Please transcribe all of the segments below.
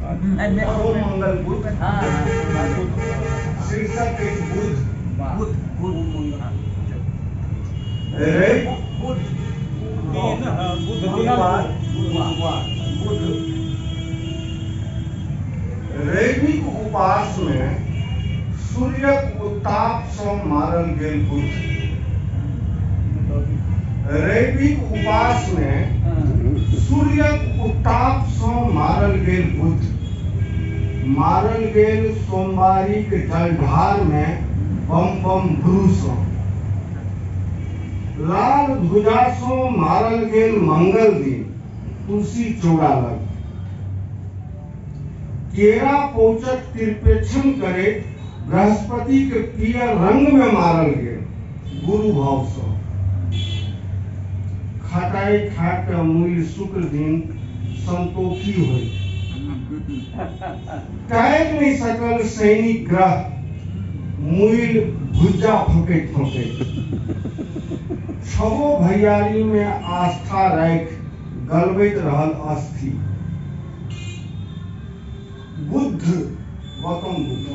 मंगल बुध। शीर्षक बुध। रविक उपास में सूर्यक उत्ताप से मारल गेल बुध। रविक उपास में सूर्यक उत्ताप से मारल गेल बुध। मारल गेल सोमवारी के जलधार में बम बम ब्रूस। लाल ध्वजा से मारल गेल मंगल दिन तुलसी चौड़ा लग। केरा पौचक तिरपेक्षण करे बृहस्पति के पियर रंग में मारल गेल गुरु भाव से। खटाई खा के मूल शुक्र दिन संतोषी हुई। कैद नहीं सकल सैनिक ग्रह मूल भुजा फके फके। छबो भैयारी में आस्था राख गलबैत रहल अस्थि। बुद्ध गौतम बुद्ध।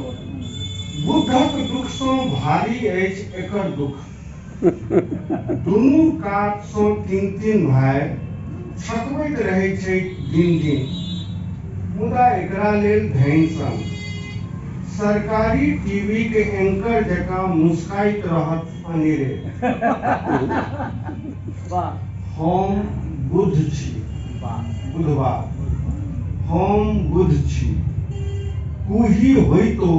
बुद्धक दुख से भारी अछि एकर दुख। दुनू कात से तीन तीन भाई छकबैत रहे छै दिन दिन। मुदा एकरा लेल धैन सन सरकारी टीवी के एंकर जकां मुस्काइत रहत अनेरे। हम बुद्ध छी। बुधवार हम बुद्ध छी। कुही होई तो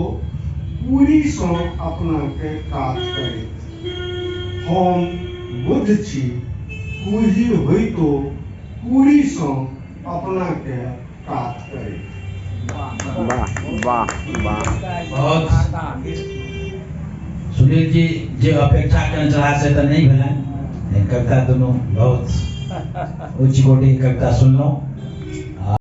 पूरी से अपना के काट करे। हम बुद्ध छी। कुही होई तो पूरी से अपना के काट करे। वाह वाह बहुत सुनील जी जो अपेक्षा के अनुसार से तो नहीं भेलन। कविता दोनों बहुत उच्च कोटि कविता सुनलो।